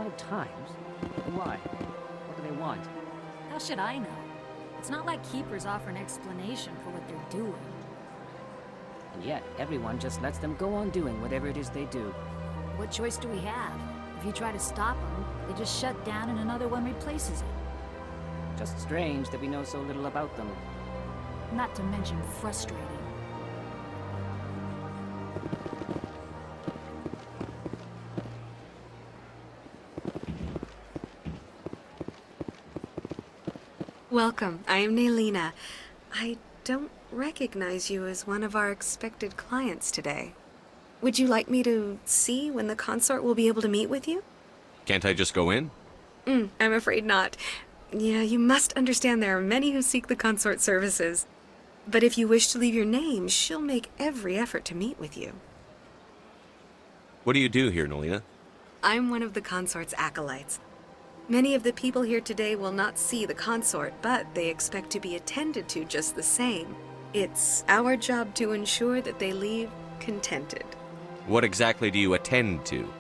lot of times. Why? What do they want? How should I know? It's not like Keepers offer an explanation for what they're doing. And yet, everyone just lets them go on doing whatever it is they do. What choice do we have? If you try to stop them, they just shut down and another one replaces it. Just strange that we know so little about them. Not to mention frustrating. Welcome. I am Naylina. I don't recognize you as one of our expected clients today. Would you like me to see when the consort will be able to meet with you? Can't I just go in? I'm afraid not. Yeah, you must understand there are many who seek the consort services. But if you wish to leave your name, she'll make every effort to meet with you. What do you do here, Nolina? I'm one of the consort's acolytes. Many of the people here today will not see the consort, but they expect to be attended to just the same. It's our job to ensure that they leave contented. What exactly do you attend to?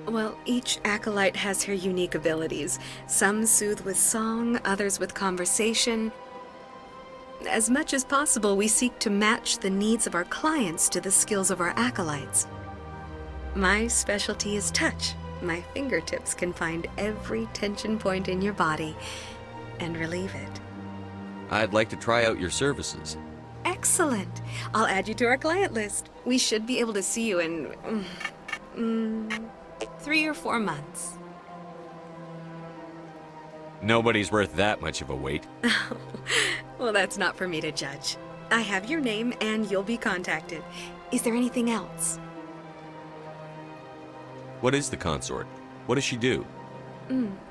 Well, each acolyte has her unique abilities. Some soothe with song, others with conversation. As much as possible, we seek to match the needs of our clients to the skills of our acolytes. My specialty is touch. My fingertips can find every tension point in your body and relieve it. I'd like to try out your services. Excellent. I'll add you to our client list. We should be able to see you in 3 or 4 months. Nobody's worth that much of a wait. Well, that's not for me to judge. I have your name and you'll be contacted. Is there anything else? What is the consort? What does she do?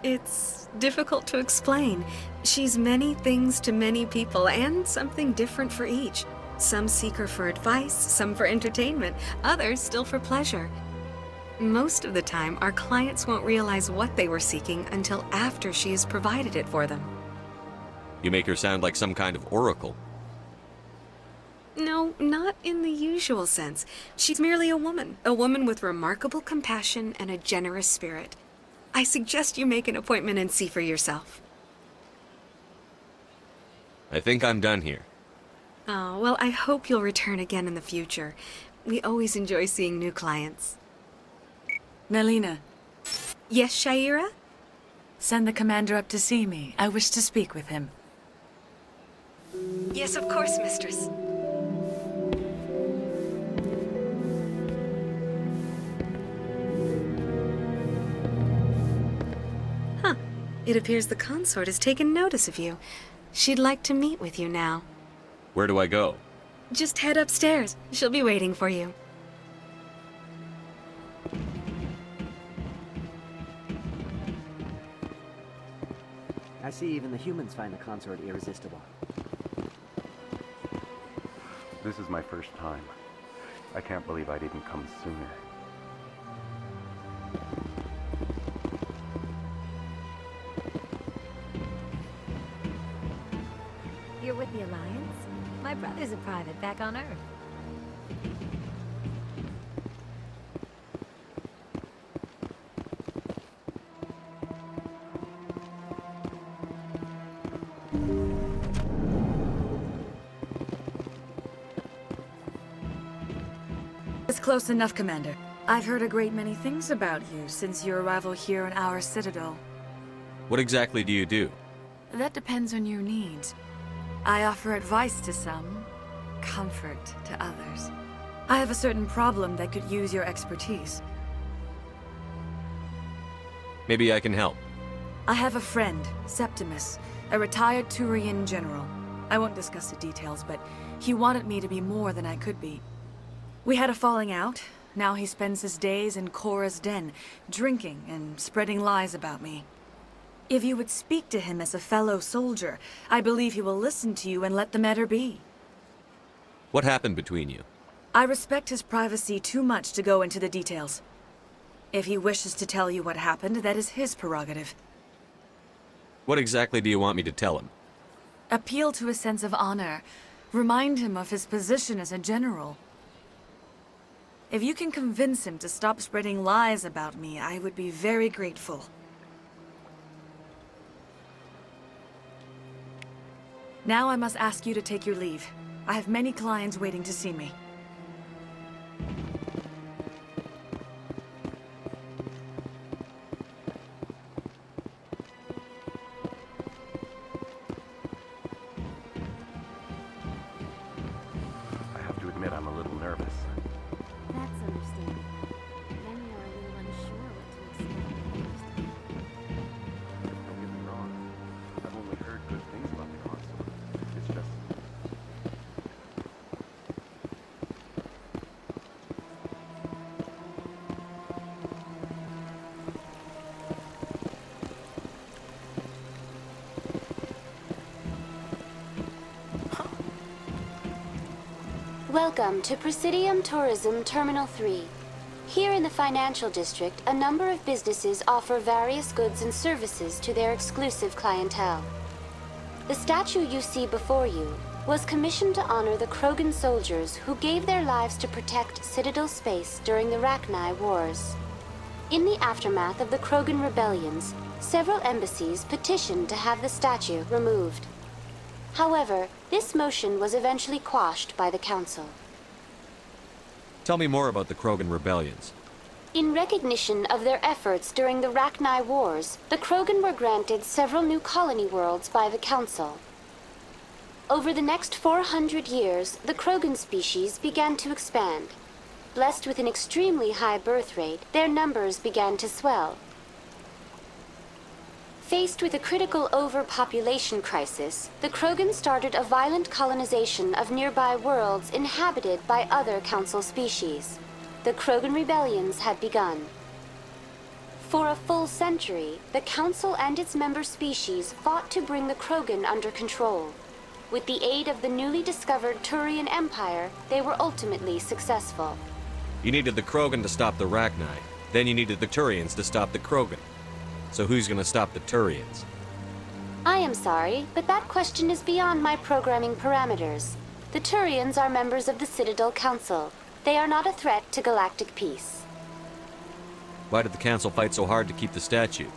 It's difficult to explain. She's many things to many people and something different for each. Some seek her for advice, some for entertainment, others still for pleasure. Most of the time, our clients won't realize what they were seeking until after she has provided it for them. You make her sound like some kind of oracle. No, not in the usual sense. She's merely a woman with remarkable compassion and a generous spirit. I suggest you make an appointment and see for yourself. I think I'm done here. Oh, well, I hope you'll return again in the future. We always enjoy seeing new clients. Naylina, Yes, Shaira? send the commander up to see me. I wish to speak with him. Yes, of course, mistress. Huh. It appears the consort has taken notice of you. She'd like to meet with you now. Where do I go? Just head upstairs. She'll be waiting for you. I see even the humans find the consort irresistible. This is my first time. I can't believe I didn't come sooner. You're with the Alliance? My brother's a private back on Earth. It's close enough, Commander. I've heard a great many things about you since your arrival here in our citadel. What exactly do you do? That depends on your needs. I offer advice to some, comfort to others. I have a certain problem that could use your expertise. Maybe I can help. I have a friend, Septimus, a retired Turian general. I won't discuss the details, but he wanted me to be more than I could be. We had a falling out. Now he spends his days in Korra's den, drinking and spreading lies about me. If you would speak to him as a fellow soldier, I believe he will listen to you and let the matter be. What happened between you? I respect his privacy too much to go into the details. If he wishes to tell you what happened, that is his prerogative. What exactly do you want me to tell him? Appeal to his sense of honor. Remind him of his position as a general. If you can convince him to stop spreading lies about me, I would be very grateful. Now I must ask you to take your leave. I have many clients waiting to see me. I have to admit I'm a little nervous. That's understandable. Many are a little unsure what to expect. Don't get me wrong. I've only heard good things about the consulate. It's just... Welcome to Presidium Tourism Terminal 3. Here in the financial district, a number of businesses offer various goods and services to their exclusive clientele. The statue you see before you was commissioned to honor the Krogan soldiers who gave their lives to protect Citadel space during the Rachni Wars. In the aftermath of the Krogan rebellions, several embassies petitioned to have the statue removed. However, this motion was eventually quashed by the Council. Tell me more about the Krogan rebellions. In recognition of their efforts during the Rachni Wars, the Krogan were granted several new colony worlds by the Council. Over the next 400 years, the Krogan species began to expand. Blessed with an extremely high birth rate, their numbers began to swell. Faced with a critical overpopulation crisis, the Krogan started a violent colonization of nearby worlds inhabited by other Council species. The Krogan rebellions had begun. For a full century, the Council and its member species fought to bring the Krogan under control. With the aid of the newly discovered Turian Empire, they were ultimately successful. You needed the Krogan to stop the Rachni. Then you needed the Turians to stop the Krogan. So who's gonna stop the Turians? I am sorry, but that question is beyond my programming parameters. The Turians are members of the Citadel Council. They are not a threat to galactic peace. Why did the Council fight so hard to keep the statue?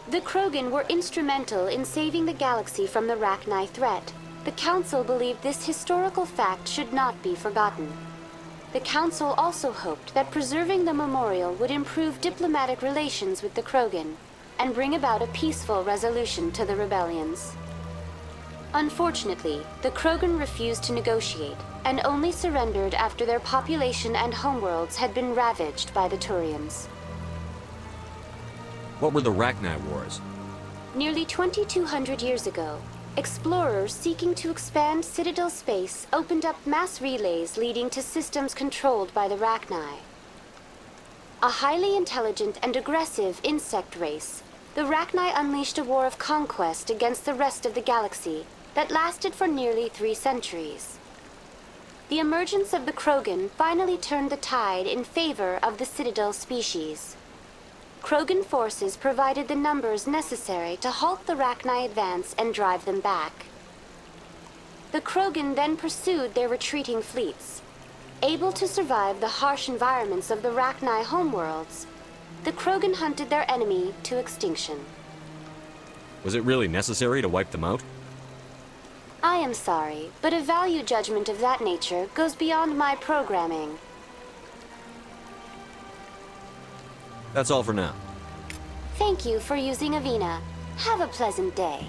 The Krogan were instrumental in saving the galaxy from the Rachni threat. The Council believed this historical fact should not be forgotten. The Council also hoped that preserving the memorial would improve diplomatic relations with the Krogan and bring about a peaceful resolution to the rebellions. Unfortunately, the Krogan refused to negotiate and only surrendered after their population and homeworlds had been ravaged by the Turians. What were the Rachni Wars? Nearly 2,200 years ago, explorers seeking to expand Citadel space opened up mass relays leading to systems controlled by the Rachni. A highly intelligent and aggressive insect race, the Rachni unleashed a war of conquest against the rest of the galaxy that lasted for nearly 3 centuries. The emergence of the Krogan finally turned the tide in favor of the Citadel species. Krogan forces provided the numbers necessary to halt the Rachni advance and drive them back. The Krogan then pursued their retreating fleets. Able to survive the harsh environments of the Rachni homeworlds, the Krogan hunted their enemy to extinction. Was it really necessary to wipe them out? I am sorry, but a value judgment of that nature goes beyond my programming. That's all for now. Thank you for using Avina. Have a pleasant day.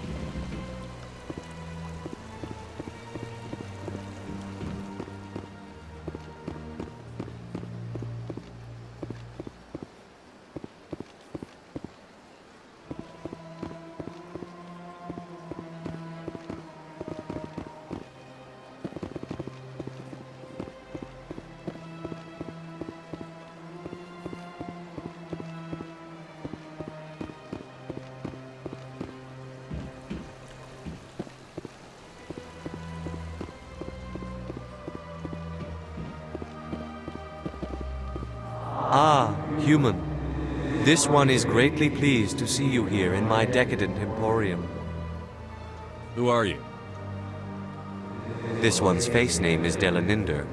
Ah, human. This one is greatly pleased to see you here in my decadent emporium. Who are you? This one's face name is Delaninder,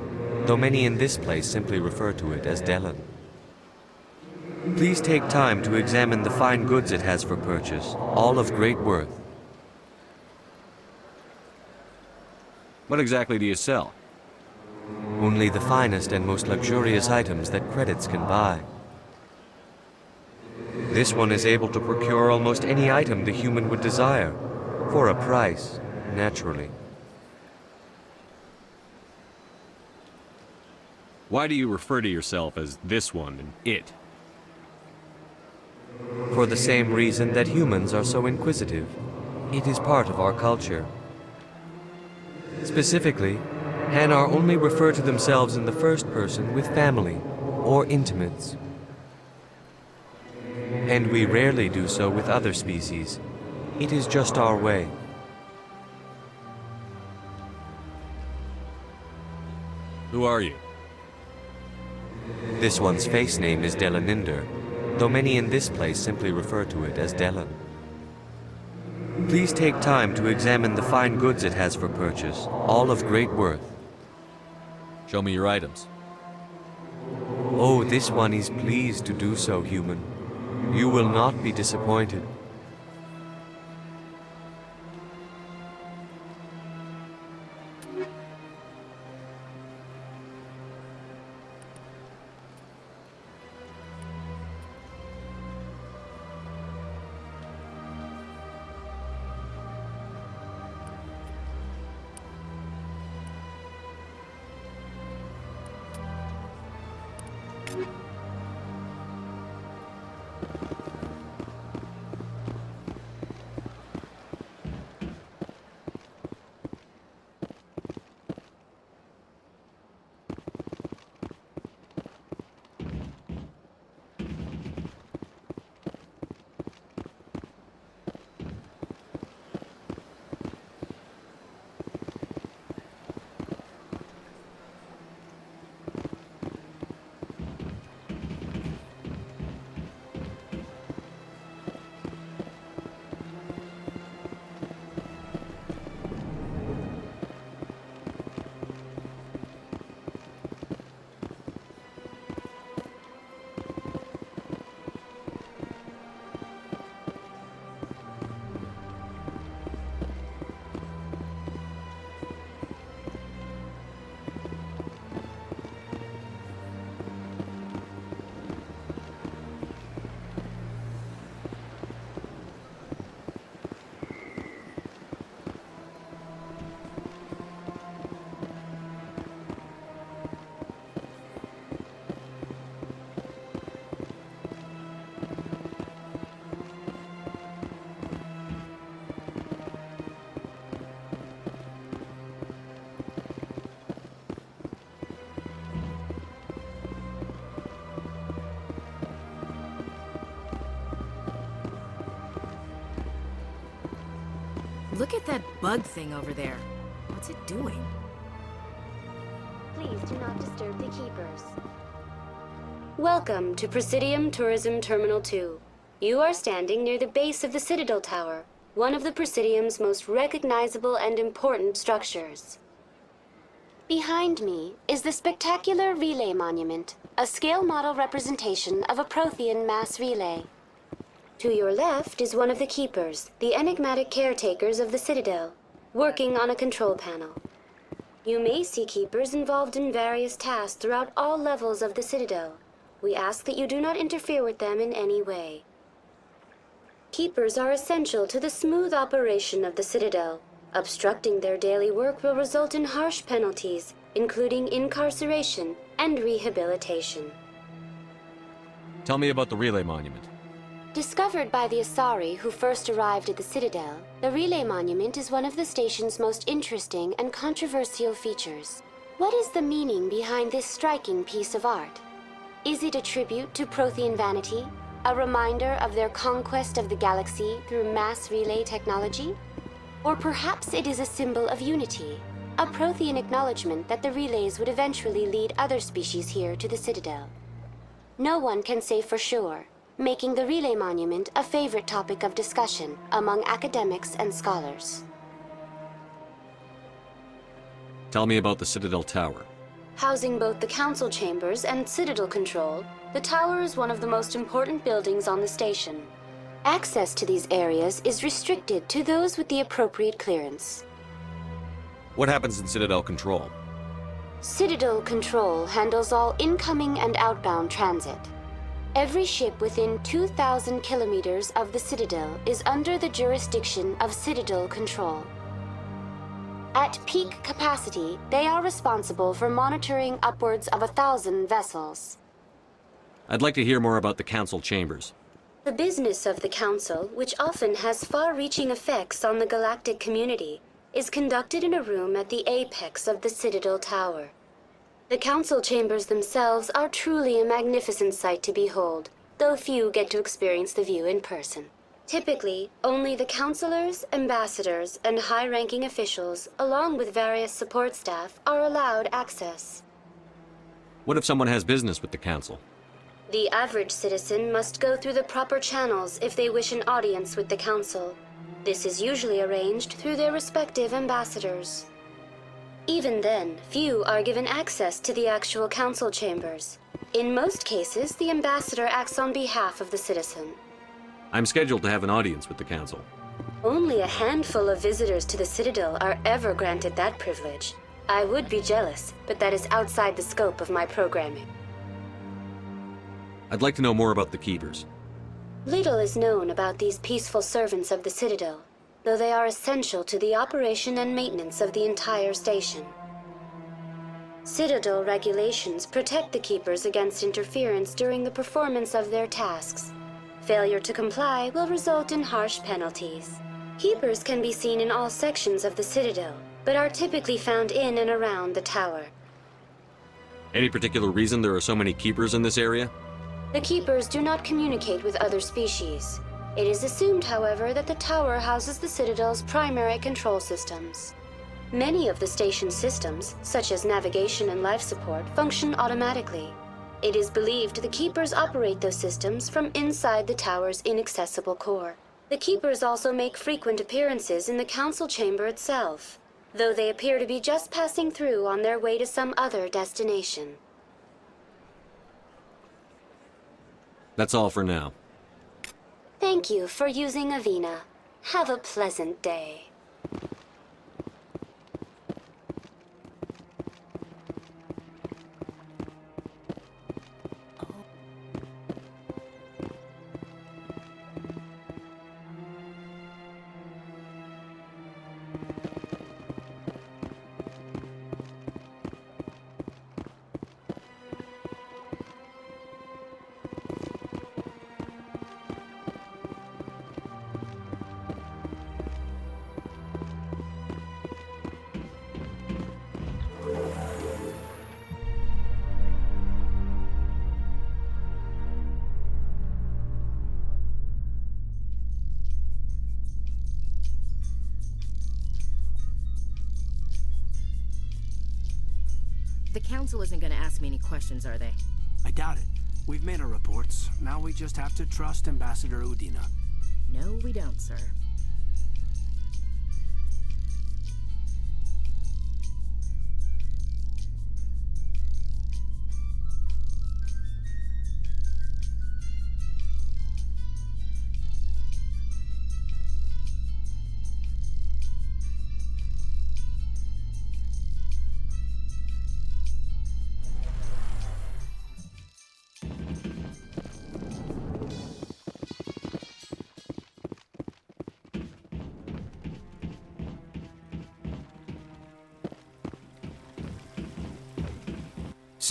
though many in this place simply refer to it as Delenn. Please take time to examine the fine goods it has for purchase, all of great worth. What exactly do you sell? Only the finest and most luxurious items that credits can buy. This one is able to procure almost any item the human would desire, for a price, naturally. Why do you refer to yourself as this one and it? For the same reason that humans are so inquisitive. It is part of our culture. Specifically, Hanar only refer to themselves in the first person with family or intimates. And we rarely do so with other species. It is just our way. Who are you? This one's face name is Delaninder, though many in this place simply refer to it as Delenn. Please take time to examine the fine goods it has for purchase, all of great worth. Show me your items. Oh, this one is pleased to do so, human. You will not be disappointed. Look at that bug thing over there. What's it doing? Please do not disturb the keepers. Welcome to Presidium Tourism Terminal 2. You are standing near the base of the Citadel Tower, one of the Presidium's most recognizable and important structures. Behind me is the spectacular Relay Monument, a scale model representation of a Prothean mass relay. To your left is one of the keepers, the enigmatic caretakers of the Citadel, working on a control panel. You may see keepers involved in various tasks throughout all levels of the Citadel. We ask that you do not interfere with them in any way. Keepers are essential to the smooth operation of the Citadel. Obstructing their daily work will result in harsh penalties, including incarceration and rehabilitation. Tell me about the Relay Monument. Discovered by the Asari who first arrived at the Citadel, the Relay Monument is one of the station's most interesting and controversial features. What is the meaning behind this striking piece of art? Is it a tribute to Prothean vanity? A reminder of their conquest of the galaxy through mass relay technology? Or perhaps it is a symbol of unity, a Prothean acknowledgement that the relays would eventually lead other species here to the Citadel. No one can say for sure, making the Relay Monument a favorite topic of discussion among academics and scholars. Tell me about the Citadel Tower. Housing both the council chambers and Citadel control, the tower is one of the most important buildings on the station. Access to these areas is restricted to those with the appropriate clearance. What happens in Citadel Control? Citadel Control handles all incoming and outbound transit. Every ship within 2,000 kilometers of the Citadel is under the jurisdiction of Citadel Control. At peak capacity, they are responsible for monitoring upwards of 1,000 vessels. I'd like to hear more about the Council Chambers. The business of the Council, which often has far-reaching effects on the galactic community, is conducted in a room at the apex of the Citadel Tower. The Council Chambers themselves are truly a magnificent sight to behold, though few get to experience the view in person. Typically, only the councilors, ambassadors, and high-ranking officials, along with various support staff, are allowed access. What if someone has business with the Council? The average citizen must go through the proper channels if they wish an audience with the Council. This is usually arranged through their respective ambassadors. Even then, few are given access to the actual Council chambers. In most cases, the ambassador acts on behalf of the citizen. I'm scheduled to have an audience with the Council. Only a handful of visitors to the Citadel are ever granted that privilege. I would be jealous, but that is outside the scope of my programming. I'd like to know more about the Keepers. Little is known about these peaceful servants of the Citadel, though they are essential to the operation and maintenance of the entire station. Citadel regulations protect the Keepers against interference during the performance of their tasks. Failure to comply will result in harsh penalties. Keepers can be seen in all sections of the Citadel, but are typically found in and around the tower. Any particular reason there are so many Keepers in this area? The Keepers do not communicate with other species. It is assumed, however, that the tower houses the Citadel's primary control systems. Many of the station's systems, such as navigation and life support, function automatically. It is believed the Keepers operate those systems from inside the tower's inaccessible core. The Keepers also make frequent appearances in the Council chamber itself, though they appear to be just passing through on their way to some other destination. That's all for now. Thank you for using Avina. Have a pleasant day. The Council isn't gonna ask me any questions, are they? I doubt it. We've made our reports. Now we just have to trust Ambassador Udina. No, we don't, sir.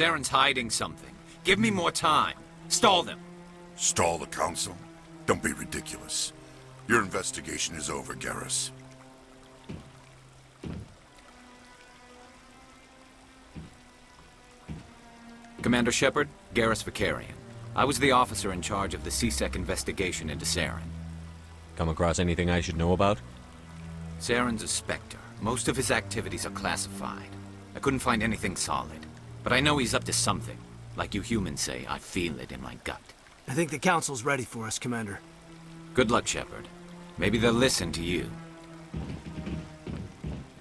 Saren's hiding something. Give me more time. Stall them. Stall the Council? Don't be ridiculous. Your investigation is over, Garrus. Commander Shepard, Garrus Vakarian. I was the officer in charge of the CSEC investigation into Saren. Come across anything I should know about? Saren's a Spectre. Most of his activities are classified. I couldn't find anything solid. But I know he's up to something. Like you humans say, I feel it in my gut. I think the Council's ready for us, Commander. Good luck, Shepard. Maybe they'll listen to you.